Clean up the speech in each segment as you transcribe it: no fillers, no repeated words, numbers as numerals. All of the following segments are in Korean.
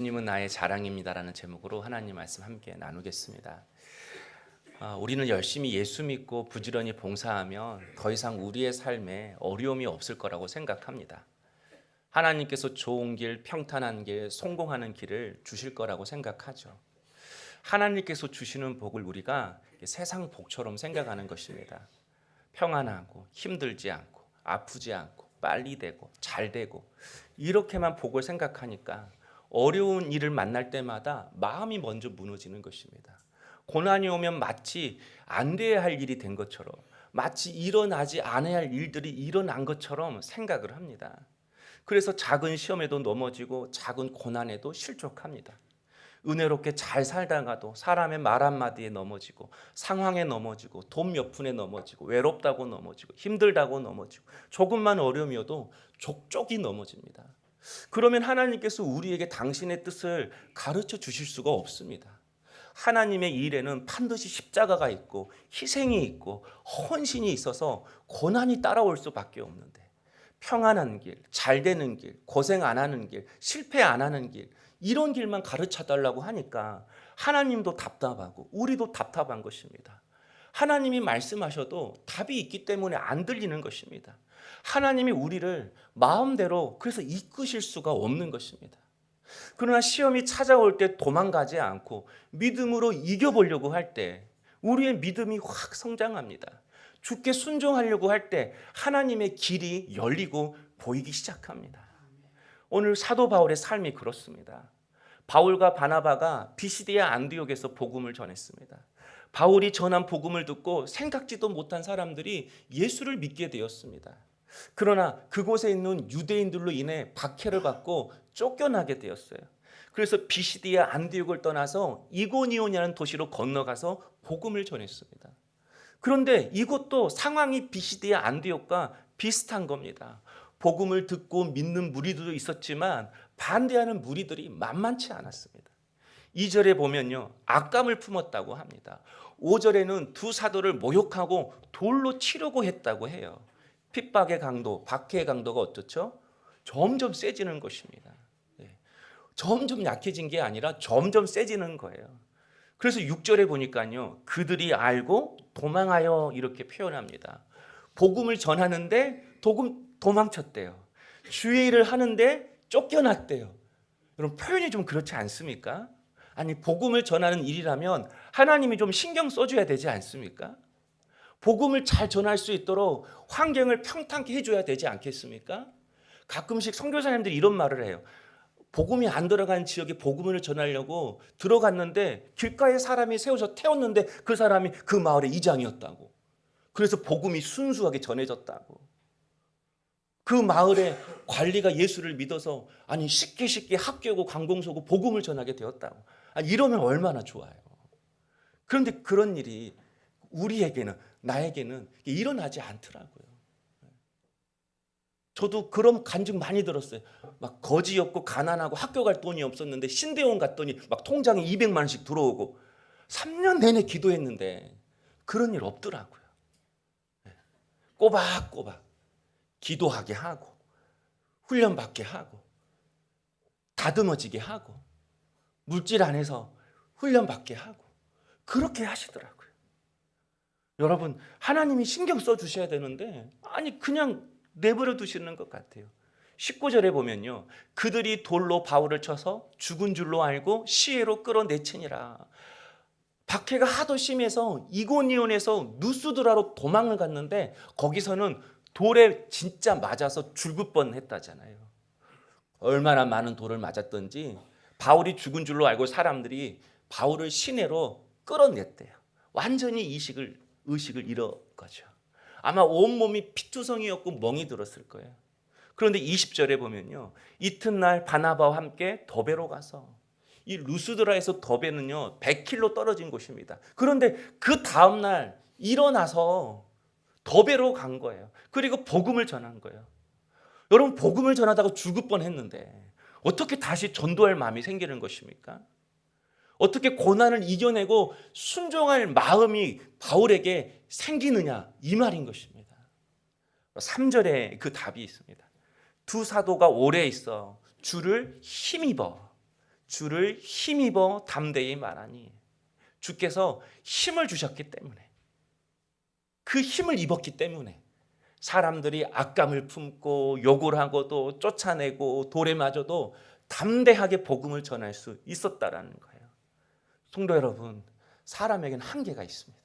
주님은 나의 자랑입니다라는 제목으로 하나님 말씀 함께 나누겠습니다. 우리는 열심히 예수 믿고 부지런히 봉사하면 더 이상 우리의 삶에 어려움이 없을 거라고 생각합니다. 하나님께서 좋은 길, 평탄한 길, 성공하는 길을 주실 거라고 생각하죠. 하나님께서 주시는 복을 우리가 세상 복처럼 생각하는 것입니다. 평안하고 힘들지 않고 아프지 않고 빨리 되고 잘 되고 이렇게만 복을 생각하니까 어려운 일을 만날 때마다 마음이 먼저 무너지는 것입니다. 고난이 오면 마치 안 돼야 할 일이 된 것처럼, 마치 일어나지 않아야 할 일들이 일어난 것처럼 생각을 합니다. 그래서 작은 시험에도 넘어지고 작은 고난에도 실족합니다. 은혜롭게 잘 살다가도 사람의 말 한마디에 넘어지고, 상황에 넘어지고, 돈 몇 푼에 넘어지고, 외롭다고 넘어지고, 힘들다고 넘어지고, 조금만 어려움이어도 족족이 넘어집니다. 그러면 하나님께서 우리에게 당신의 뜻을 가르쳐 주실 수가 없습니다. 하나님의 일에는 반드시 십자가가 있고 희생이 있고 헌신이 있어서 고난이 따라올 수밖에 없는데, 평안한 길, 잘 되는 길, 고생 안 하는 길, 실패 안 하는 길, 이런 길만 가르쳐 달라고 하니까 하나님도 답답하고 우리도 답답한 것입니다. 하나님이 말씀하셔도 답이 있기 때문에 안 들리는 것입니다. 하나님이 우리를 마음대로 그래서 이끄실 수가 없는 것입니다. 그러나 시험이 찾아올 때 도망가지 않고 믿음으로 이겨보려고 할 때 우리의 믿음이 확 성장합니다. 주께 순종하려고 할 때 하나님의 길이 열리고 보이기 시작합니다. 오늘 사도 바울의 삶이 그렇습니다. 바울과 바나바가 비시디아 안디옥에서 복음을 전했습니다. 바울이 전한 복음을 듣고 생각지도 못한 사람들이 예수를 믿게 되었습니다. 그러나 그곳에 있는 유대인들로 인해 박해를 받고 쫓겨나게 되었어요. 그래서 비시디아 안디옥을 떠나서 이고니온이라는 도시로 건너가서 복음을 전했습니다. 그런데 이것도 상황이 비시디아 안디옥과 비슷한 겁니다. 복음을 듣고 믿는 무리들도 있었지만 반대하는 무리들이 만만치 않았습니다. 2절에 보면요, 악감을 품었다고 합니다. 5절에는 두 사도를 모욕하고 돌로 치려고 했다고 해요. 핍박의 강도, 박해의 강도가 어떻죠? 점점 세지는 것입니다. 점점 약해진 게 아니라 점점 세지는 거예요. 그래서 6절에 보니까요, 그들이 알고 도망하여 이렇게 표현합니다. 복음을 전하는데 도망쳤대요. 주의 일을 하는데 쫓겨났대요. 여러분, 표현이 좀 그렇지 않습니까? 아니, 복음을 전하는 일이라면 하나님이 좀 신경 써줘야 되지 않습니까? 복음을 잘 전할 수 있도록 환경을 평탄케 해줘야 되지 않겠습니까? 가끔씩 선교사님들이 이런 말을 해요. 복음이 안 들어간 지역에 복음을 전하려고 들어갔는데 길가에 사람이 세워서 태웠는데 그 사람이 그 마을의 이장이었다고. 그래서 복음이 순수하게 전해졌다고. 그 마을의 관리가 예수를 믿어서 쉽게 학교고 관공서고 복음을 전하게 되었다고. 이러면 얼마나 좋아요. 그런데 그런 일이 우리에게는, 나에게는 일어나지 않더라고요. 저도 그런 간증 많이 들었어요. 막 거지였고 가난하고 학교 갈 돈이 없었는데 신대원 갔더니 막 통장에 200만 원씩 들어오고 3년 내내 기도했는데 그런 일 없더라고요. 꼬박꼬박 기도하게 하고 훈련받게 하고 다듬어지게 하고 물질 안에서 훈련받게 하고 그렇게 하시더라고요. 여러분, 하나님이 신경 써주셔야 되는데 그냥 내버려 두시는 것 같아요. 19절에 보면요, 그들이 돌로 바울을 쳐서 죽은 줄로 알고 시외로 끌어내치니라. 박해가 하도 심해서 이고니온에서 누스드라로 도망을 갔는데 거기서는 돌에 진짜 맞아서 죽을 뻔했다잖아요. 얼마나 많은 돌을 맞았던지 바울이 죽은 줄로 알고 사람들이 바울을 시내로 끌어냈대요. 완전히 의식을 잃은 거죠. 아마 온몸이 피투성이었고 멍이 들었을 거예요. 그런데 20절에 보면요, 이튿날 바나바와 함께 더베로 가서, 이 루스드라에서 더베는요 100km 떨어진 곳입니다. 그런데 그 다음날 일어나서 더베로 간 거예요. 그리고 복음을 전한 거예요. 여러분, 복음을 전하다가 죽을 뻔했는데 어떻게 다시 전도할 마음이 생기는 것입니까? 어떻게 고난을 이겨내고 순종할 마음이 바울에게 생기느냐, 이 말인 것입니다. 3절에 그 답이 있습니다. 두 사도가 오래 있어 주를 힘입어 주를 힘입어 담대히 말하니 주께서 힘을 주셨기 때문에 그 힘을 입었기 때문에 사람들이 악감을 품고 욕을 하고도 쫓아내고 돌에 맞아도 담대하게 복음을 전할 수 있었다라는 거예요. 성도 여러분, 사람에게는 한계가 있습니다.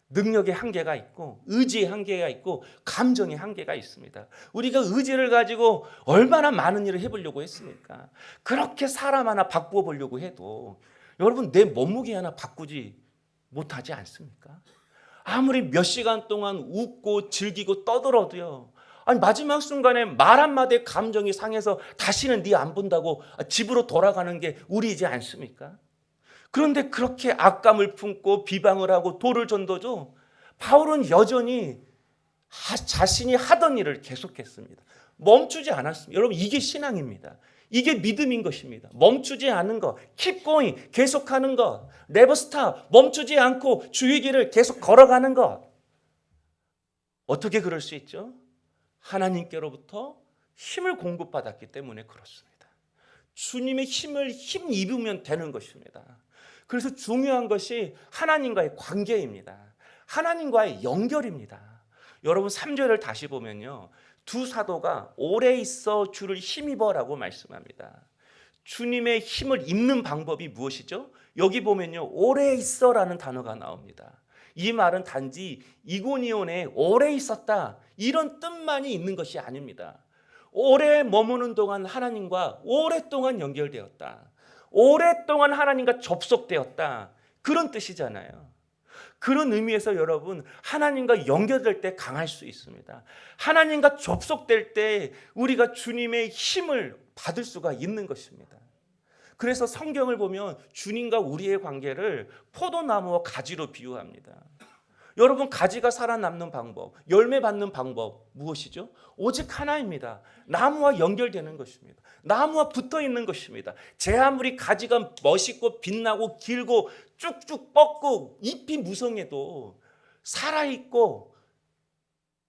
능력의 한계가 있고 의지의 한계가 있고 감정의 한계가 있습니다. 우리가 의지를 가지고 얼마나 많은 일을 해보려고 했습니까? 그렇게 사람 하나 바꾸어 보려고 해도 여러분 내 몸무게 하나 바꾸지 못하지 않습니까? 아무리 몇 시간 동안 웃고 즐기고 떠들어도요, 아니 마지막 순간에 말 한마디에 감정이 상해서 다시는 네 안 본다고 집으로 돌아가는 게 우리이지 않습니까? 그런데 그렇게 악감을 품고 비방을 하고 돌을 전도도 바울은 여전히 자신이 하던 일을 계속했습니다. 멈추지 않았습니다. 여러분, 이게 신앙입니다. 이게 믿음인 것입니다. 멈추지 않은 것, keep going, 계속하는 것, never stop, 멈추지 않고 주의 길을 계속 걸어가는 것. 어떻게 그럴 수 있죠? 하나님께로부터 힘을 공급받았기 때문에 그렇습니다. 주님의 힘을 힘입으면 되는 것입니다. 그래서 중요한 것이 하나님과의 관계입니다. 하나님과의 연결입니다. 여러분 3절을 다시 보면요, 두 사도가 오래 있어 주를 힘입어라고 말씀합니다. 주님의 힘을 입는 방법이 무엇이죠? 여기 보면요, 오래 있어라는 단어가 나옵니다. 이 말은 단지 이고니온에 오래 있었다 이런 뜻만이 있는 것이 아닙니다. 오래 머무는 동안 하나님과 오랫동안 연결되었다, 오랫동안 하나님과 접속되었다, 그런 뜻이잖아요. 그런 의미에서 여러분, 하나님과 연결될 때 강할 수 있습니다. 하나님과 접속될 때 우리가 주님의 힘을 받을 수가 있는 것입니다. 그래서 성경을 보면 주님과 우리의 관계를 포도나무와 가지로 비유합니다. 여러분, 가지가 살아남는 방법, 열매 받는 방법 무엇이죠? 오직 하나입니다. 나무와 연결되는 것입니다. 나무와 붙어 있는 것입니다. 제 아무리 가지가 멋있고 빛나고 길고 쭉쭉 뻗고 잎이 무성해도 살아있고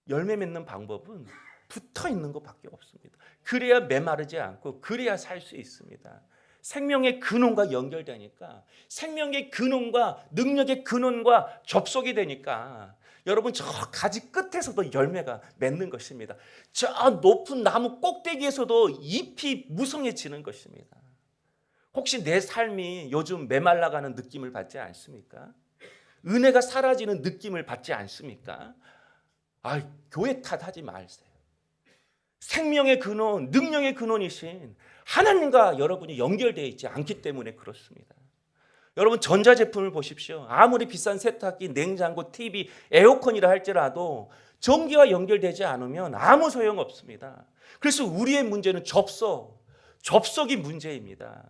열매 맺는 방법은 붙어 있는 것밖에 없습니다. 그래야 메마르지 않고 그래야 살 수 있습니다. 생명의 근원과 연결되니까, 생명의 근원과 능력의 근원과 접속이 되니까 여러분 저 가지 끝에서도 열매가 맺는 것입니다. 저 높은 나무 꼭대기에서도 잎이 무성해지는 것입니다. 혹시 내 삶이 요즘 메말라가는 느낌을 받지 않습니까? 은혜가 사라지는 느낌을 받지 않습니까? 교회 탓하지 마세요. 생명의 근원, 능력의 근원이신 하나님과 여러분이 연결되어 있지 않기 때문에 그렇습니다. 여러분, 전자제품을 보십시오. 아무리 비싼 세탁기, 냉장고, TV, 에어컨이라 할지라도 전기와 연결되지 않으면 아무 소용없습니다. 그래서 우리의 문제는 접속이 문제입니다.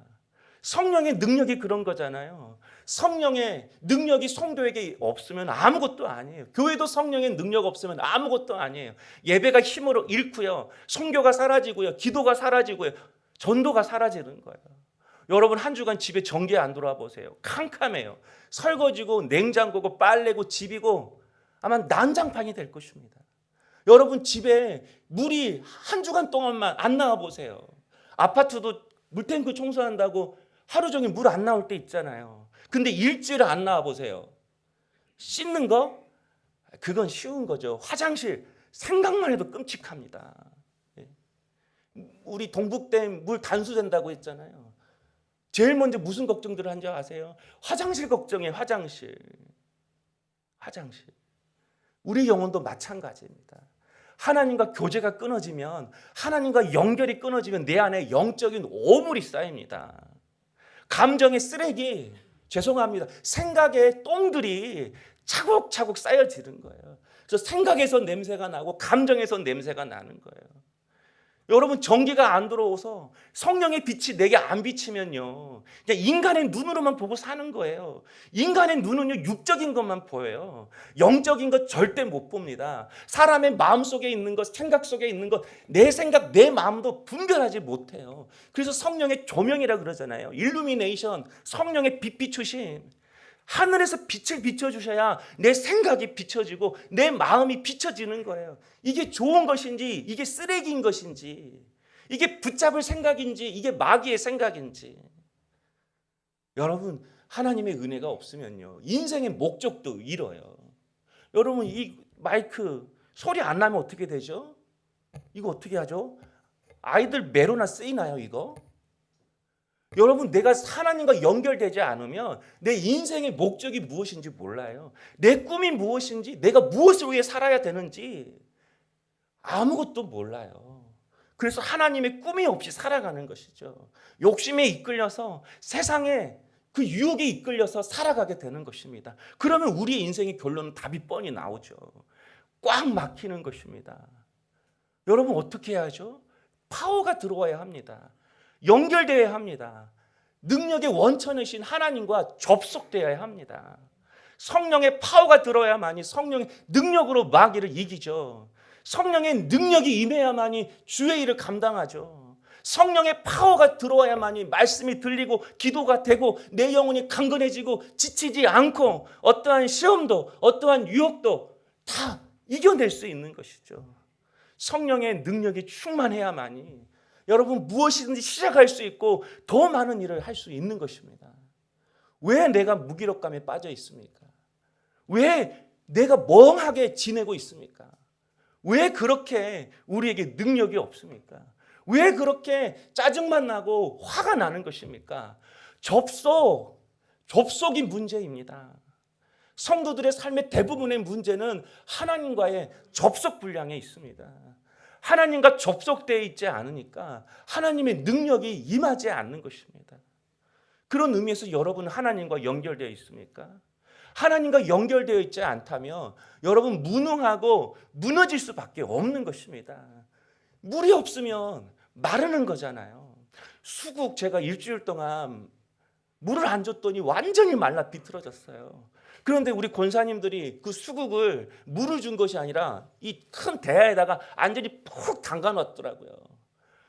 성령의 능력이 그런 거잖아요. 성령의 능력이 성도에게 없으면 아무것도 아니에요. 교회도 성령의 능력 없으면 아무것도 아니에요. 예배가 힘으로 잃고요, 선교가 사라지고요, 기도가 사라지고요, 전도가 사라지는 거예요. 여러분, 한 주간 집에 전기 안 들어와 보세요. 캄캄해요. 설거지고 냉장고고 빨래고 집이고 아마 난장판이 될 것입니다. 여러분, 집에 물이 한 주간 동안만 안 나와 보세요. 아파트도 물탱크 청소한다고 하루 종일 물 안 나올 때 있잖아요. 근데 일주일 안 나와 보세요. 씻는 거? 그건 쉬운 거죠. 화장실 생각만 해도 끔찍합니다. 우리 동북댐 물 단수된다고 했잖아요. 제일 먼저 무슨 걱정들을 한지 아세요? 화장실 걱정이에요. 화장실. 우리 영혼도 마찬가지입니다. 하나님과 교제가 끊어지면, 하나님과 연결이 끊어지면 내 안에 영적인 오물이 쌓입니다. 감정의 쓰레기, 죄송합니다, 생각의 똥들이 차곡차곡 쌓여지는 거예요. 그래서 생각에서 냄새가 나고 감정에서 냄새가 나는 거예요. 여러분, 전기가 안 들어오서 성령의 빛이 내게 안 비치면요, 그냥 인간의 눈으로만 보고 사는 거예요. 인간의 눈은요, 육적인 것만 보여요. 영적인 것 절대 못 봅니다. 사람의 마음 속에 있는 것, 생각 속에 있는 것, 내 생각, 내 마음도 분별하지 못해요. 그래서 성령의 조명이라 그러잖아요. 일루미네이션, 성령의 빛 비추심. 하늘에서 빛을 비춰주셔야 내 생각이 비춰지고 내 마음이 비춰지는 거예요. 이게 좋은 것인지, 이게 쓰레기인 것인지, 이게 붙잡을 생각인지, 이게 마귀의 생각인지. 여러분, 하나님의 은혜가 없으면요, 인생의 목적도 잃어요. 여러분, 이 마이크 소리 안 나면 어떻게 되죠? 이거 어떻게 하죠? 아이들 매로나 쓰이나요, 이거? 여러분, 내가 하나님과 연결되지 않으면 내 인생의 목적이 무엇인지 몰라요. 내 꿈이 무엇인지, 내가 무엇을 위해 살아야 되는지 아무것도 몰라요. 그래서 하나님의 꿈이 없이 살아가는 것이죠. 욕심에 이끌려서, 세상에 그 유혹에 이끌려서 살아가게 되는 것입니다. 그러면 우리의 인생의 결론은 답이 뻔히 나오죠. 꽉 막히는 것입니다. 여러분, 어떻게 해야죠? 파워가 들어와야 합니다. 연결되어야 합니다. 능력의 원천이신 하나님과 접속되어야 합니다. 성령의 파워가 들어야만이 성령의 능력으로 마귀를 이기죠. 성령의 능력이 임해야만이 주의 일을 감당하죠. 성령의 파워가 들어와야만이 말씀이 들리고 기도가 되고 내 영혼이 강건해지고 지치지 않고 어떠한 시험도 어떠한 유혹도 다 이겨낼 수 있는 것이죠. 성령의 능력이 충만해야만이 여러분 무엇이든지 시작할 수 있고 더 많은 일을 할 수 있는 것입니다. 왜 내가 무기력감에 빠져 있습니까? 왜 내가 멍하게 지내고 있습니까? 왜 그렇게 우리에게 능력이 없습니까? 왜 그렇게 짜증만 나고 화가 나는 것입니까? 접속이 문제입니다. 성도들의 삶의 대부분의 문제는 하나님과의 접속 불량에 있습니다. 하나님과 접속되어 있지 않으니까 하나님의 능력이 임하지 않는 것입니다. 그런 의미에서 여러분은 하나님과 연결되어 있습니까? 하나님과 연결되어 있지 않다면 여러분 무능하고 무너질 수밖에 없는 것입니다. 물이 없으면 마르는 거잖아요. 수국 제가 일주일 동안 물을 안 줬더니 완전히 말라 비틀어졌어요. 그런데 우리 권사님들이 그 수국을 물을 준 것이 아니라 이 큰 대야에다가 완전히 푹 담가 놨더라고요.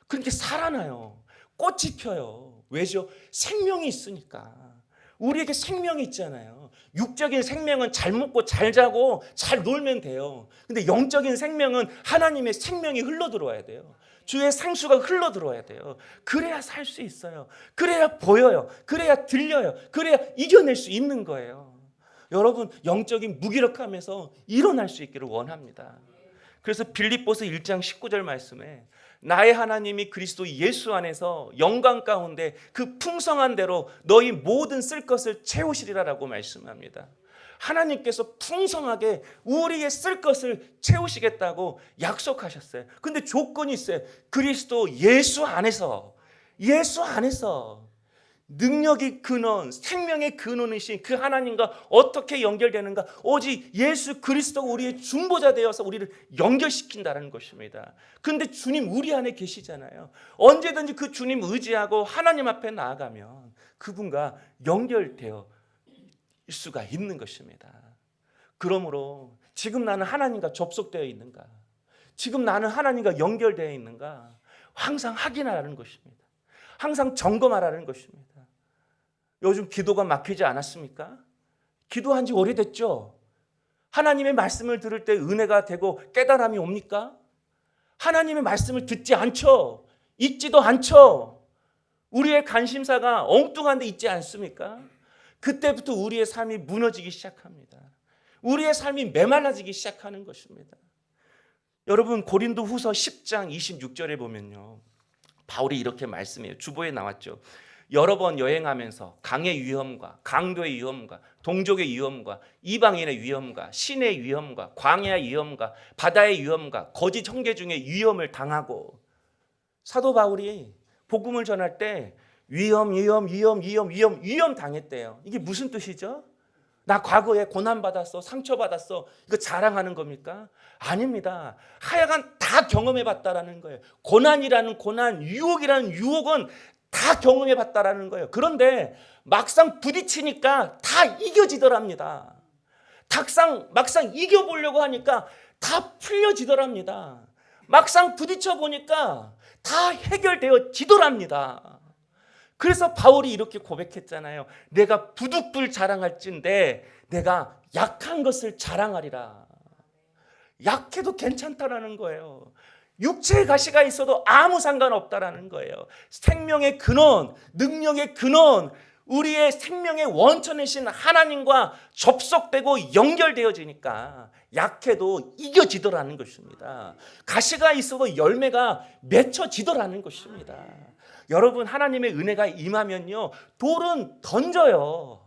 그렇게 살아나요. 꽃이 펴요. 왜죠? 생명이 있으니까. 우리에게 생명이 있잖아요. 육적인 생명은 잘 먹고 잘 자고 잘 놀면 돼요. 근데 영적인 생명은 하나님의 생명이 흘러들어와야 돼요. 주의 생수가 흘러들어와야 돼요. 그래야 살 수 있어요. 그래야 보여요. 그래야 들려요. 그래야 이겨낼 수 있는 거예요. 여러분, 영적인 무기력함에서 일어날 수 있기를 원합니다. 그래서 빌립보서 1장 19절 말씀에 나의 하나님이 그리스도 예수 안에서 영광 가운데 그 풍성한 대로 너희 모든 쓸 것을 채우시리라라고 말씀합니다. 하나님께서 풍성하게 우리의 쓸 것을 채우시겠다고 약속하셨어요. 근데 조건이 있어요. 그리스도 예수 안에서 능력의 근원, 생명의 근원이신 그 하나님과 어떻게 연결되는가? 오직 예수 그리스도가 우리의 중보자 되어서 우리를 연결시킨다는 것입니다. 그런데 주님 우리 안에 계시잖아요. 언제든지 그 주님 의지하고 하나님 앞에 나아가면 그분과 연결되어 일 수가 있는 것입니다. 그러므로 지금 나는 하나님과 접속되어 있는가? 지금 나는 하나님과 연결되어 있는가? 항상 확인하라는 것입니다. 항상 점검하라는 것입니다. 요즘 기도가 막히지 않았습니까? 기도한 지 오래됐죠? 하나님의 말씀을 들을 때 은혜가 되고 깨달음이 옵니까? 하나님의 말씀을 듣지 않죠? 읽지도 않죠? 우리의 관심사가 엉뚱한 데 있지 않습니까? 그때부터 우리의 삶이 무너지기 시작합니다. 우리의 삶이 메말라지기 시작하는 것입니다. 여러분, 고린도후서 10장 26절에 보면요, 바울이 이렇게 말씀해요. 주보에 나왔죠. 여러 번 여행하면서 강의 위험과 강도의 위험과 동족의 위험과 이방인의 위험과 신의 위험과 광야의 위험과 바다의 위험과 거짓 형제 중에 위험을 당하고, 사도 바울이 복음을 전할 때 위험 당했대요. 이게 무슨 뜻이죠? 나 과거에 고난받았어, 상처받았어, 이거 자랑하는 겁니까? 아닙니다. 하여간 다 경험해봤다라는 거예요. 고난이라는 고난, 유혹이라는 유혹은 다 경험해봤다라는 거예요. 그런데 막상 부딪히니까 다 이겨지더랍니다. 막상 이겨보려고 하니까 다 풀려지더랍니다. 막상 부딪혀보니까 다 해결되어지더랍니다. 그래서 바울이 이렇게 고백했잖아요. 내가 부득불 자랑할진대 내가 약한 것을 자랑하리라. 약해도 괜찮다라는 거예요. 육체의 가시가 있어도 아무 상관없다라는 거예요. 생명의 근원, 능력의 근원, 우리의 생명의 원천이신 하나님과 접속되고 연결되어지니까 약해도 이겨지더라는 것입니다. 가시가 있어도 열매가 맺혀지더라는 것입니다. 여러분, 하나님의 은혜가 임하면요, 돌은 던져요.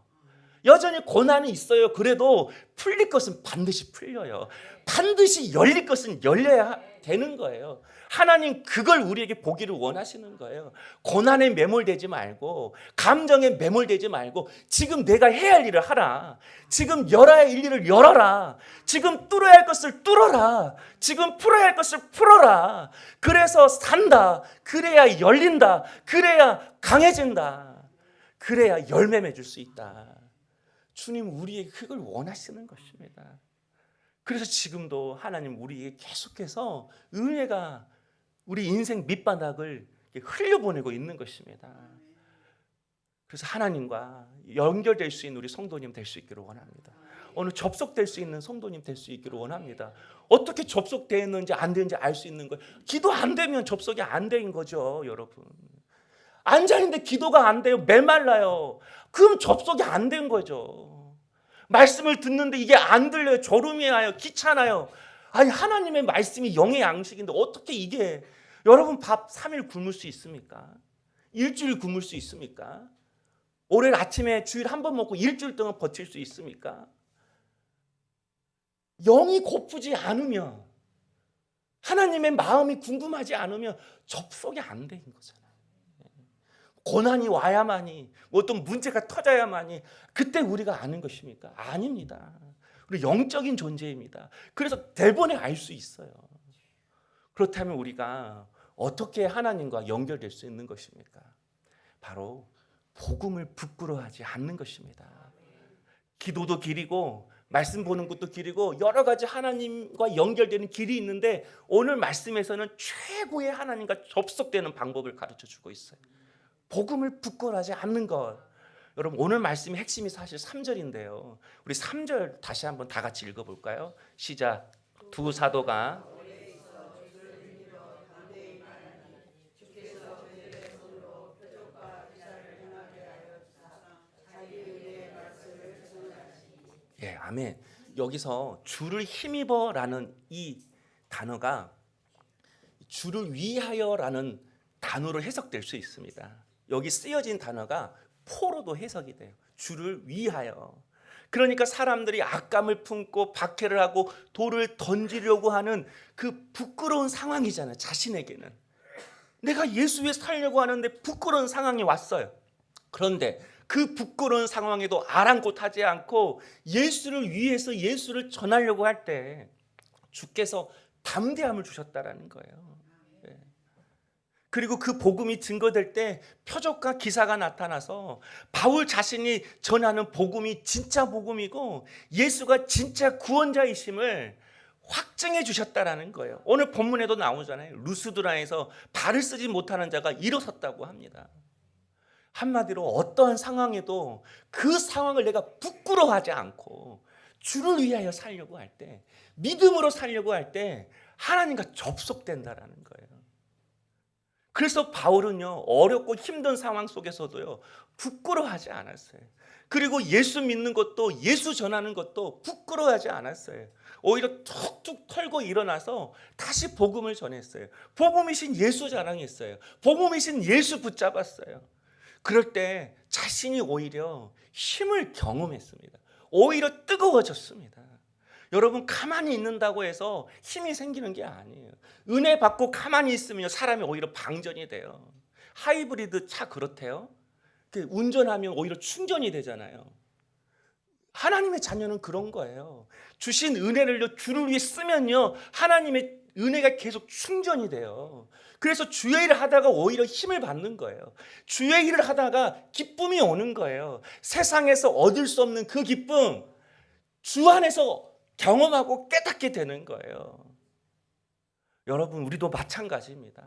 여전히 고난이 있어요. 그래도 풀릴 것은 반드시 풀려요. 반드시 열릴 것은 열려야 되는 거예요. 하나님 그걸 우리에게 보기를 원하시는 거예요. 고난에 매몰되지 말고, 감정에 매몰되지 말고, 지금 내가 해야 할 일을 하라. 지금 열어야 할 일을 열어라. 지금 뚫어야 할 것을 뚫어라. 지금 풀어야 할 것을 풀어라. 그래서 산다. 그래야 열린다. 그래야 강해진다. 그래야 열매 맺을 수 있다. 주님 우리에게 그걸 원하시는 것입니다. 그래서 지금도 하나님 우리에게 계속해서 은혜가 우리 인생 밑바닥을 흘려보내고 있는 것입니다. 그래서 하나님과 연결될 수 있는 우리 성도님 될 수 있기를 원합니다. 오늘 접속될 수 있는 성도님 될 수 있기를 원합니다. 어떻게 접속되었는지 안 되는지 알 수 있는 거예요. 기도 안 되면 접속이 안 된 거죠, 여러분. 앉아있는데 기도가 안 돼요. 메말라요. 그럼 접속이 안 된 거죠. 말씀을 듣는데 이게 안 들려요. 졸음이 와요. 귀찮아요. 아니, 하나님의 말씀이 영의 양식인데 어떻게 이게, 여러분 밥 3일 굶을 수 있습니까? 일주일 굶을 수 있습니까? 올해 아침에 주일 한 번 먹고 일주일 동안 버틸 수 있습니까? 영이 고프지 않으면, 하나님의 마음이 궁금하지 않으면 접속이 안 된 거잖아요. 고난이 와야만이, 어떤 문제가 터져야만이 그때 우리가 아는 것입니까? 아닙니다. 우리 영적인 존재입니다. 그래서 대본에 알 수 있어요. 그렇다면 우리가 어떻게 하나님과 연결될 수 있는 것입니까? 바로 복음을 부끄러워하지 않는 것입니다. 기도도 길이고 말씀 보는 것도 길이고 여러 가지 하나님과 연결되는 길이 있는데, 오늘 말씀에서는 최고의 하나님과 접속되는 방법을 가르쳐 주고 있어요. 복음을 부끄러워하지 않는 것. 여러분, 오늘 말씀의 핵심이 사실 3절인데요. 우리 3절 다시 한번 다 같이 읽어볼까요? 시작. 두 사도가 예, 아멘. 여기서 주를 힘입어라는 이 단어가 주를 위하여라는 단어로 해석될 수 있습니다. 여기 쓰여진 단어가 포로도 해석이 돼요. 주를 위하여. 그러니까 사람들이 악감을 품고 박해를 하고 돌을 던지려고 하는 그 부끄러운 상황이잖아요. 자신에게는 내가 예수 위해 살려고 하는데 부끄러운 상황이 왔어요. 그런데 그 부끄러운 상황에도 아랑곳하지 않고 예수를 위해서 예수를 전하려고 할 때 주께서 담대함을 주셨다라는 거예요. 그리고 그 복음이 증거될 때 표적과 기사가 나타나서 바울 자신이 전하는 복음이 진짜 복음이고 예수가 진짜 구원자이심을 확증해 주셨다라는 거예요. 오늘 본문에도 나오잖아요. 루스드라에서 발을 쓰지 못하는 자가 일어섰다고 합니다. 한마디로 어떠한 상황에도 그 상황을 내가 부끄러워하지 않고 주를 위하여 살려고 할 때, 믿음으로 살려고 할 때 하나님과 접속된다라는 거예요. 그래서 바울은요, 어렵고 힘든 상황 속에서도요 부끄러워하지 않았어요. 그리고 예수 믿는 것도, 예수 전하는 것도 부끄러워하지 않았어요. 오히려 툭툭 털고 일어나서 다시 복음을 전했어요. 복음이신 예수 자랑했어요. 복음이신 예수 붙잡았어요. 그럴 때 자신이 오히려 힘을 경험했습니다. 오히려 뜨거워졌습니다. 여러분, 가만히 있는다고 해서 힘이 생기는 게 아니에요. 은혜 받고 가만히 있으면 사람이 오히려 방전이 돼요. 하이브리드 차 그렇대요. 운전하면 오히려 충전이 되잖아요. 하나님의 자녀는 그런 거예요. 주신 은혜를 주를 위해 쓰면요, 하나님의 은혜가 계속 충전이 돼요. 그래서 주의 일을 하다가 오히려 힘을 받는 거예요. 주의 일을 하다가 기쁨이 오는 거예요. 세상에서 얻을 수 없는 그 기쁨, 주 안에서 경험하고 깨닫게 되는 거예요. 여러분, 우리도 마찬가지입니다.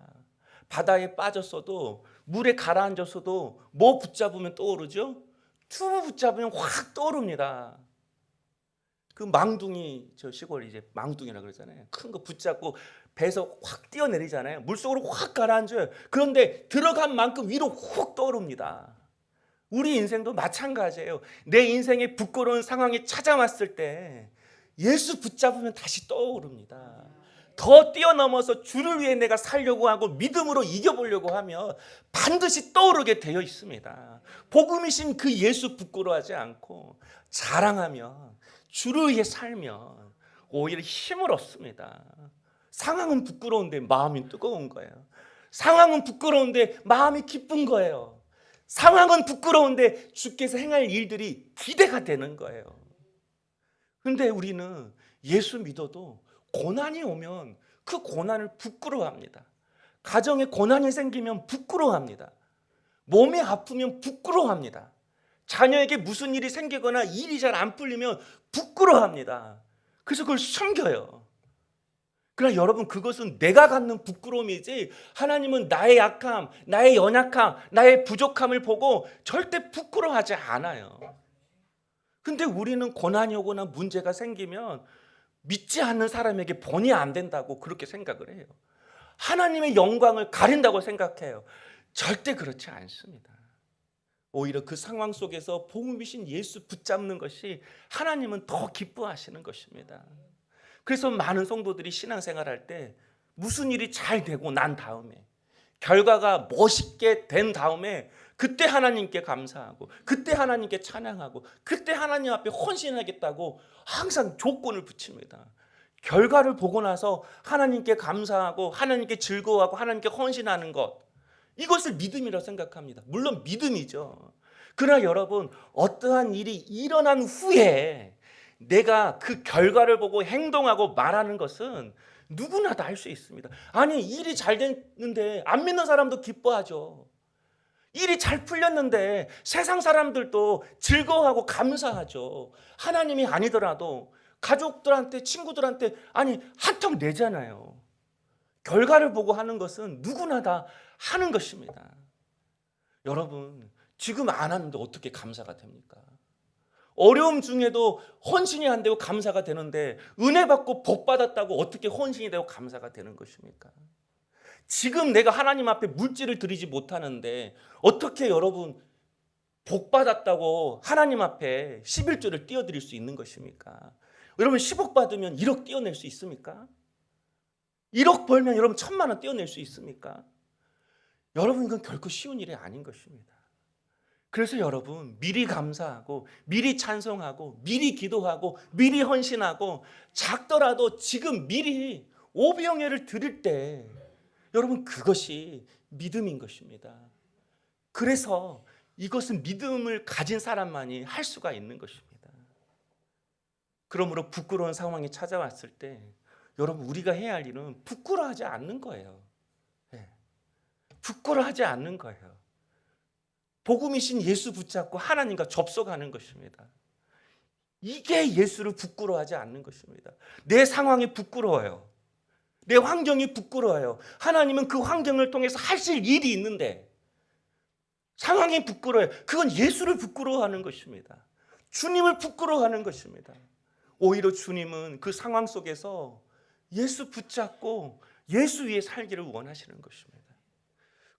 바다에 빠졌어도, 물에 가라앉았어도 뭐 붙잡으면 떠오르죠? 튜브 붙잡으면 확 떠오릅니다. 그 망둥이, 저 시골 이제 망둥이라 그러잖아요. 큰 거 붙잡고 배에서 확 뛰어내리잖아요. 물속으로 확 가라앉아요. 그런데 들어간 만큼 위로 훅 떠오릅니다. 우리 인생도 마찬가지예요. 내 인생에 부끄러운 상황이 찾아왔을 때 예수 붙잡으면 다시 떠오릅니다. 더 뛰어넘어서 주를 위해 내가 살려고 하고 믿음으로 이겨보려고 하면 반드시 떠오르게 되어 있습니다. 복음이신 그 예수 부끄러워하지 않고 자랑하면, 주를 위해 살면 오히려 힘을 얻습니다. 상황은 부끄러운데 마음이 뜨거운 거예요. 상황은 부끄러운데 마음이 기쁜 거예요. 상황은 부끄러운데 주께서 행할 일들이 기대가 되는 거예요. 그런데 우리는 예수 믿어도 고난이 오면 그 고난을 부끄러워합니다. 가정에 고난이 생기면 부끄러워합니다. 몸이 아프면 부끄러워합니다. 자녀에게 무슨 일이 생기거나 일이 잘 안 풀리면 부끄러워합니다. 그래서 그걸 숨겨요. 그러나 여러분, 그것은 내가 갖는 부끄러움이지 하나님은 나의 약함, 나의 연약함, 나의 부족함을 보고 절대 부끄러워하지 않아요. 근데 우리는 고난이 오거나 문제가 생기면 믿지 않는 사람에게 본이 안 된다고 그렇게 생각을 해요. 하나님의 영광을 가린다고 생각해요. 절대 그렇지 않습니다. 오히려 그 상황 속에서 복음이신 예수 붙잡는 것이 하나님은 더 기뻐하시는 것입니다. 그래서 많은 성도들이 신앙생활할 때 무슨 일이 잘 되고 난 다음에, 결과가 멋있게 된 다음에 그때 하나님께 감사하고, 그때 하나님께 찬양하고, 그때 하나님 앞에 헌신하겠다고 항상 조건을 붙입니다. 결과를 보고 나서 하나님께 감사하고 하나님께 즐거워하고 하나님께 헌신하는 것, 이것을 믿음이라고 생각합니다. 물론 믿음이죠. 그러나 여러분, 어떠한 일이 일어난 후에 내가 그 결과를 보고 행동하고 말하는 것은 누구나 다 할 수 있습니다. 아니, 일이 잘 됐는데 안 믿는 사람도 기뻐하죠. 일이 잘 풀렸는데 세상 사람들도 즐거워하고 감사하죠. 하나님이 아니더라도 가족들한테, 친구들한테 한턱 내잖아요. 결과를 보고 하는 것은 누구나 다 하는 것입니다. 여러분, 지금 안 하는데 어떻게 감사가 됩니까? 어려움 중에도 헌신이 안 되고 감사가 되는데, 은혜 받고 복 받았다고 어떻게 헌신이 되고 감사가 되는 것입니까? 지금 내가 하나님 앞에 물질을 드리지 못하는데 어떻게 여러분 복 받았다고 하나님 앞에 11조를 띄워드릴 수 있는 것입니까? 여러분 10억 받으면 1억 띄워낼 수 있습니까? 1억 벌면 여러분 1,000만 원 띄워낼 수 있습니까? 여러분, 이건 결코 쉬운 일이 아닌 것입니다. 그래서 여러분, 미리 감사하고 미리 찬송하고 미리 기도하고 미리 헌신하고, 작더라도 지금 미리 오병이어를 드릴 때 여러분, 그것이 믿음인 것입니다. 그래서 이것은 믿음을 가진 사람만이 할 수가 있는 것입니다. 그러므로 부끄러운 상황이 찾아왔을 때 여러분, 우리가 해야 할 일은 부끄러워하지 않는 거예요. 부끄러워하지 않는 거예요. 복음이신 예수 붙잡고 하나님과 접속하는 것입니다. 이게 예수를 부끄러워하지 않는 것입니다. 내 상황이 부끄러워요. 내 환경이 부끄러워요. 하나님은 그 환경을 통해서 하실 일이 있는데 상황이 부끄러워요. 그건 예수를 부끄러워하는 것입니다. 주님을 부끄러워하는 것입니다. 오히려 주님은 그 상황 속에서 예수 붙잡고 예수 위에 살기를 원하시는 것입니다.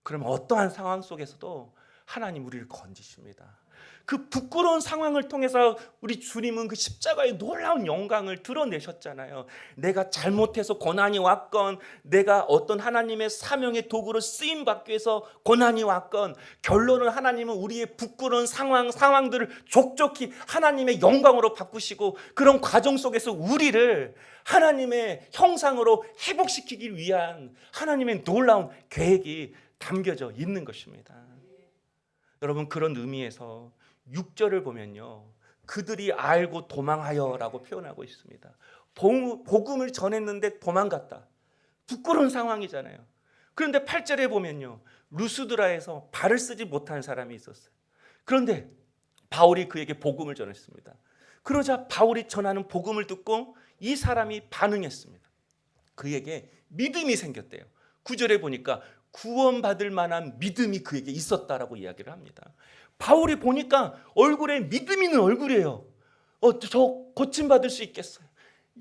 그러면 어떠한 상황 속에서도 하나님 우리를 건지십니다. 그 부끄러운 상황을 통해서 우리 주님은 그 십자가의 놀라운 영광을 드러내셨잖아요. 내가 잘못해서 고난이 왔건, 내가 어떤 하나님의 사명의 도구로 쓰임받기 위해서 고난이 왔건, 결론은 하나님은 우리의 부끄러운 상황들을 족족히 하나님의 영광으로 바꾸시고, 그런 과정 속에서 우리를 하나님의 형상으로 회복시키기 위한 하나님의 놀라운 계획이 담겨져 있는 것입니다. 여러분, 그런 의미에서 6절을 보면요, 그들이 알고 도망하여 라고 표현하고 있습니다. 복음을 전했는데 도망갔다. 부끄러운 상황이잖아요. 그런데 8절에 보면요, 루스드라에서 발을 쓰지 못하는 사람이 있었어요. 그런데 바울이 그에게 복음을 전했습니다. 그러자 바울이 전하는 복음을 듣고 이 사람이 반응했습니다. 그에게 믿음이 생겼대요. 9절에 보니까 구원받을 만한 믿음이 그에게 있었다라고 이야기를 합니다. 바울이 보니까 얼굴에 믿음 있는 얼굴이에요. 저 고침받을 수 있겠어요.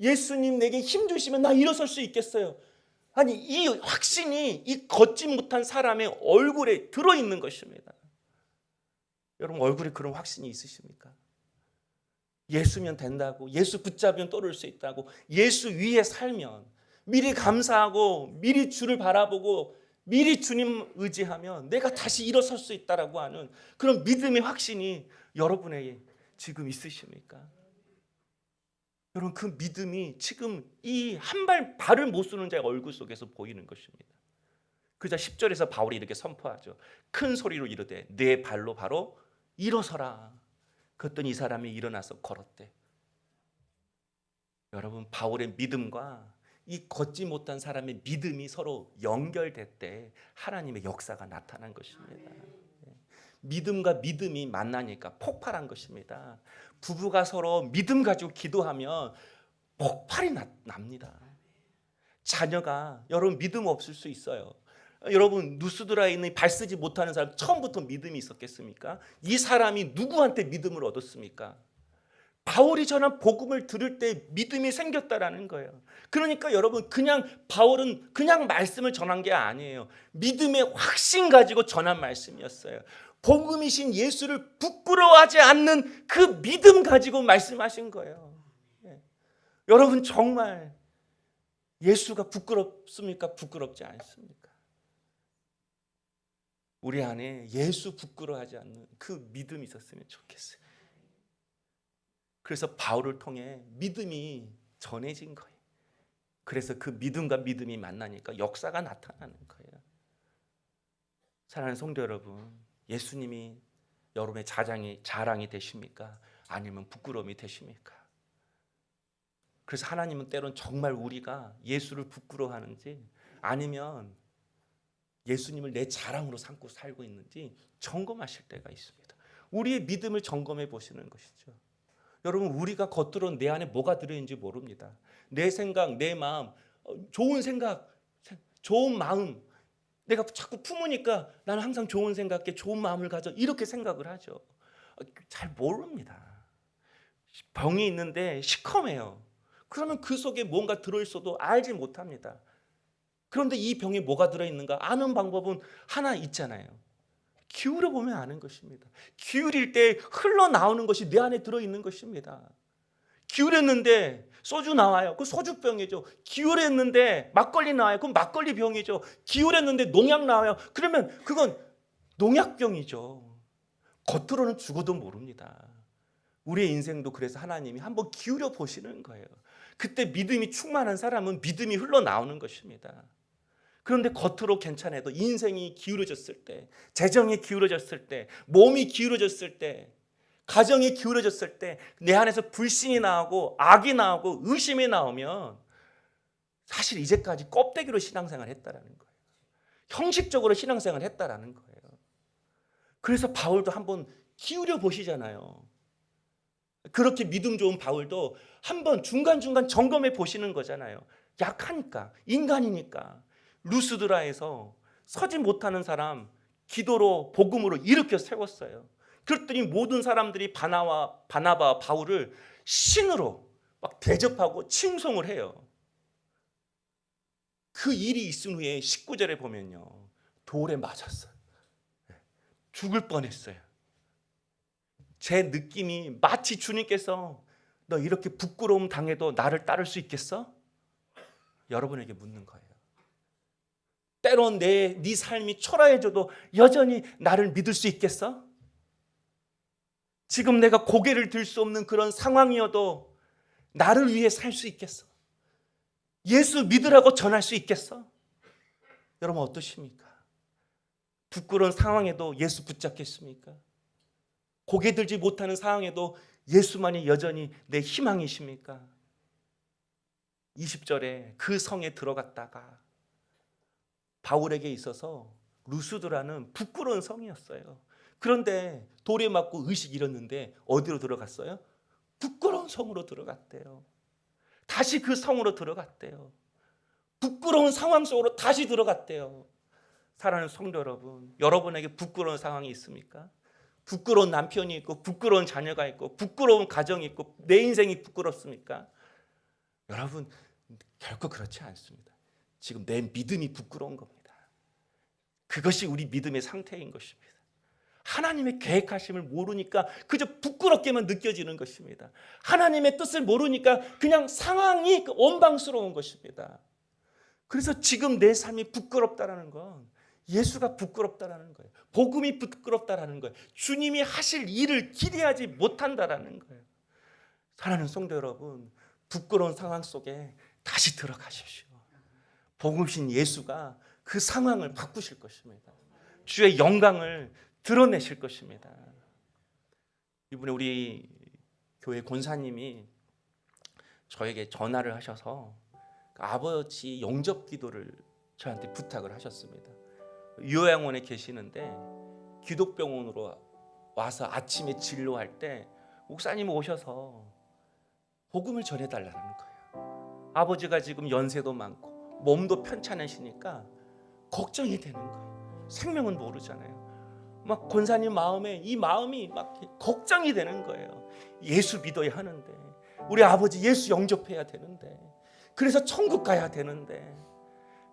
예수님 내게 힘 주시면 나 일어설 수 있겠어요. 이 확신이 이 걷지 못한 사람의 얼굴에 들어있는 것입니다. 여러분 얼굴에 그런 확신이 있으십니까? 예수면 된다고, 예수 붙잡으면 떠오를 수 있다고, 예수 위에 살면, 미리 감사하고 미리 주를 바라보고 미리 주님 의지하면 내가 다시 일어설 수 있다라고 하는 그런 믿음의 확신이 여러분에게 지금 있으십니까? 여러분 그 믿음이 지금 이 한 발을 못 쓰는 자의 얼굴 속에서 보이는 것입니다. 그자 10절에서 바울이 이렇게 선포하죠. 큰 소리로 이르되 내 발로 바로 일어서라. 그랬더니 이 사람이 일어나서 걸었대. 여러분 바울의 믿음과 이 걷지 못한 사람의 믿음이 서로 연결될 때 하나님의 역사가 나타난 것입니다. 믿음과 믿음이 만나니까 폭발한 것입니다. 부부가 서로 믿음 가지고 기도하면 폭발이 납니다. 자녀가 여러분 믿음 없을 수 있어요. 여러분 누스드라에 있는 발 쓰지 못하는 사람 처음부터 믿음이 있었겠습니까? 이 사람이 누구한테 믿음을 얻었습니까? 바울이 전한 복음을 들을 때 믿음이 생겼다라는 거예요. 그러니까 여러분 그냥 바울은 그냥 말씀을 전한 게 아니에요. 믿음의 확신 가지고 전한 말씀이었어요. 복음이신 예수를 부끄러워하지 않는 그 믿음 가지고 말씀하신 거예요. 여러분 정말 예수가 부끄럽습니까? 부끄럽지 않습니까? 우리 안에 예수 부끄러워하지 않는 그 믿음이 있었으면 좋겠어요. 그래서 바울을 통해 믿음이 전해진 거예요. 그래서 그 믿음과 믿음이 만나니까 역사가 나타나는 거예요. 사랑하는 성도 여러분, 예수님이 여러분의 자랑이 되십니까? 아니면 부끄러움이 되십니까? 그래서 하나님은 때론 정말 우리가 예수를 부끄러워하는지 아니면 예수님을 내 자랑으로 삼고 살고 있는지 점검하실 때가 있습니다. 우리의 믿음을 점검해 보시는 것이죠. 여러분 우리가 겉으로는 내 안에 뭐가 들어있는지 모릅니다. 내 생각, 내 마음, 좋은 생각, 좋은 마음 내가 자꾸 품으니까 나는 항상 좋은 생각에 좋은 마음을 가져 이렇게 생각을 하죠. 잘 모릅니다. 병이 있는데 시커매요. 그러면 그 속에 뭔가 들어있어도 알지 못합니다. 그런데 이 병에 뭐가 들어있는가 아는 방법은 하나 있잖아요. 기울여 보면 아는 것입니다. 기울일 때 흘러나오는 것이 내 안에 들어있는 것입니다. 기울였는데 소주 나와요. 그 소주병이죠. 기울였는데 막걸리 나와요. 그럼 막걸리 병이죠. 기울였는데 농약 나와요. 그러면 그건 농약병이죠. 겉으로는 죽어도 모릅니다. 우리의 인생도 그래서 하나님이 한번 기울여 보시는 거예요. 그때 믿음이 충만한 사람은 믿음이 흘러나오는 것입니다. 그런데 겉으로 괜찮아도 인생이 기울어졌을 때, 재정이 기울어졌을 때, 몸이 기울어졌을 때, 가정이 기울어졌을 때 내 안에서 불신이 나오고 악이 나오고 의심이 나오면 사실 이제까지 껍데기로 신앙생활을 했다라는 거예요. 형식적으로 신앙생활을 했다라는 거예요. 그래서 바울도 한번 기울여 보시잖아요. 그렇게 믿음 좋은 바울도 한번 중간중간 점검해 보시는 거잖아요. 약하니까, 인간이니까. 루스드라에서 서지 못하는 사람 기도로 복음으로 일으켜 세웠어요. 그랬더니 모든 사람들이 바나바와 바울을 신으로 막 대접하고 칭송을 해요. 그 일이 있은 후에 19절에 보면요. 돌에 맞았어요. 죽을 뻔했어요. 제 느낌이 마치 주님께서 너 이렇게 부끄러움 당해도 나를 따를 수 있겠어? 여러분에게 묻는 거예요. 때론 네 삶이 초라해져도 여전히 나를 믿을 수 있겠어? 지금 내가 고개를 들 수 없는 그런 상황이어도 나를 위해 살 수 있겠어? 예수 믿으라고 전할 수 있겠어? 여러분 어떠십니까? 부끄러운 상황에도 예수 붙잡겠습니까? 고개 들지 못하는 상황에도 예수만이 여전히 내 희망이십니까? 20절에 그 성에 들어갔다가 바울에게 있어서 루스드라는 부끄러운 성이었어요. 그런데 돌에 맞고 의식 잃었는데 어디로 들어갔어요? 부끄러운 성으로 들어갔대요. 다시 그 성으로 들어갔대요. 부끄러운 상황 속으로 다시 들어갔대요. 사랑하는 성도 여러분, 여러분에게 부끄러운 상황이 있습니까? 부끄러운 남편이 있고 부끄러운 자녀가 있고 부끄러운 가정이 있고 내 인생이 부끄럽습니까? 여러분 결코 그렇지 않습니다. 지금 내 믿음이 부끄러운 겁니다. 그것이 우리 믿음의 상태인 것입니다. 하나님의 계획하심을 모르니까 그저 부끄럽게만 느껴지는 것입니다. 하나님의 뜻을 모르니까 그냥 상황이 원방스러운 것입니다. 그래서 지금 내 삶이 부끄럽다라는 건 예수가 부끄럽다라는 거예요. 복음이 부끄럽다라는 거예요. 주님이 하실 일을 기대하지 못한다라는 거예요. 사랑하는 성도 여러분, 부끄러운 상황 속에 다시 들어가십시오. 복음신 예수가 그 상황을 바꾸실 것입니다. 주의 영광을 드러내실 것입니다. 이번에 우리 교회 권사님이 저에게 전화를 하셔서 아버지 영접 기도를 저한테 부탁을 하셨습니다. 요양원에 계시는데 기독병원으로 와서 아침에 진료할 때 목사님 오셔서 복음을 전해달라는 거예요. 아버지가 지금 연세도 많고 몸도 편찮으시니까 걱정이 되는 거예요. 생명은 모르잖아요. 막 권사님 마음에 이 마음이 막 걱정이 되는 거예요. 예수 믿어야 하는데, 우리 아버지 예수 영접해야 되는데, 그래서 천국 가야 되는데,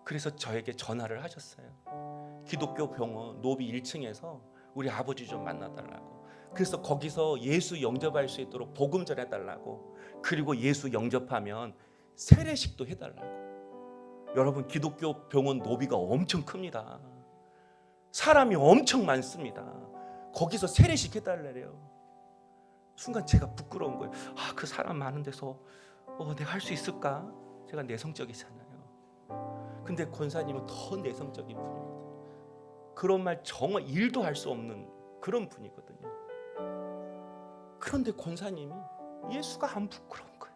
그래서 저에게 전화를 하셨어요. 기독교 병원 노비 1층에서 우리 아버지 좀 만나달라고. 그래서 거기서 예수 영접할 수 있도록 복음 전해달라고, 그리고 예수 영접하면 세례식도 해달라고. 여러분, 기독교 병원 노비가 엄청 큽니다. 사람이 엄청 많습니다. 거기서 세례식 해달래요. 순간 제가 부끄러운 거예요. 그 사람 많은 데서 내가 할 수 있을까? 제가 내성적이잖아요. 근데 권사님은 더 내성적인 분이거든요. 그런 말 정말 일도 할 수 없는 그런 분이거든요. 그런데 권사님이 예수가 안 부끄러운 거예요.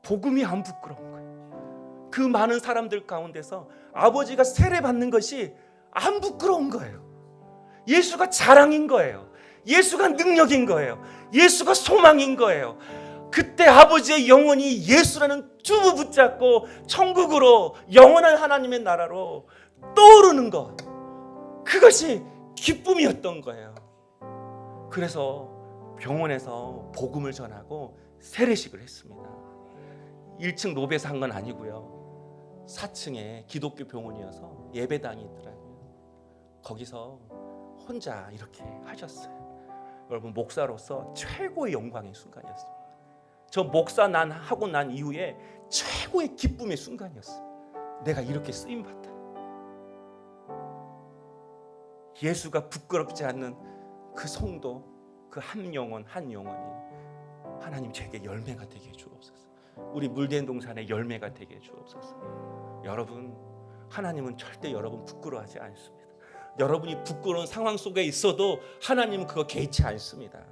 복음이 안 부끄러운 거예요. 그 많은 사람들 가운데서 아버지가 세례 받는 것이 안 부끄러운 거예요. 예수가 자랑인 거예요. 예수가 능력인 거예요. 예수가 소망인 거예요. 그때 아버지의 영혼이 예수라는 주부 붙잡고 천국으로, 영원한 하나님의 나라로 떠오르는 것, 그것이 기쁨이었던 거예요. 그래서 병원에서 복음을 전하고 세례식을 했습니다. 1층 노베에서 한 건 아니고요. 4층에 기독교 병원이어서 예배당이 있더라고요. 거기서 혼자 이렇게 하셨어요. 여러분, 목사로서 최고의 영광의 순간이었습니다. 저 목사 하고 난 이후에 최고의 기쁨의 순간이었어요. 내가 이렇게 쓰임받다. 예수가 부끄럽지 않는 그 성도, 그 한 영혼이 하나님 제게 열매가 되게 해주옵소서. 우리 물된 동산의 열매가 되게 해주옵소서. 여러분, 하나님은 절대 여러분 부끄러워하지 않습니다. 여러분이 부끄러운 상황 속에 있어도 하나님은 그거 개의치 않습니다.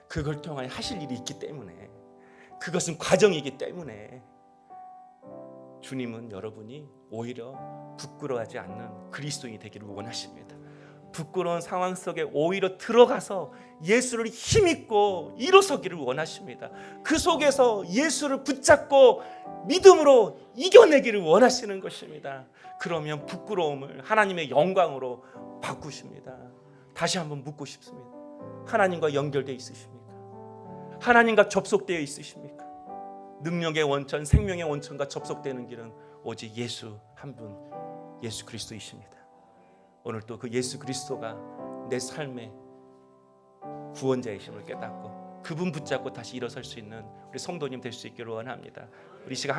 그걸 통하여 하실 일이 있기 때문에, 그것은 과정이기 때문에 주님은 여러분이 오히려 부끄러워하지 않는 그리스도인이 되기를 원하십니다. 부끄러운 상황 속에 오히려 들어가서 예수를 힘입고 일어서기를 원하십니다. 그 속에서 예수를 붙잡고 믿음으로 이겨내기를 원하시는 것입니다. 그러면 부끄러움을 하나님의 영광으로 바꾸십니다. 다시 한번 묻고 싶습니다. 하나님과 연결되어 있으십니까? 하나님과 접속되어 있으십니까? 능력의 원천, 생명의 원천과 접속되는 길은 오직 예수 한 분, 예수 그리스도이십니다. 오늘 또 그 예수 그리스도가 내 삶의 구원자이심을 깨닫고 그분 붙잡고 다시 일어설 수 있는 우리 성도님 될 수 있기를 원합니다. 우리 시간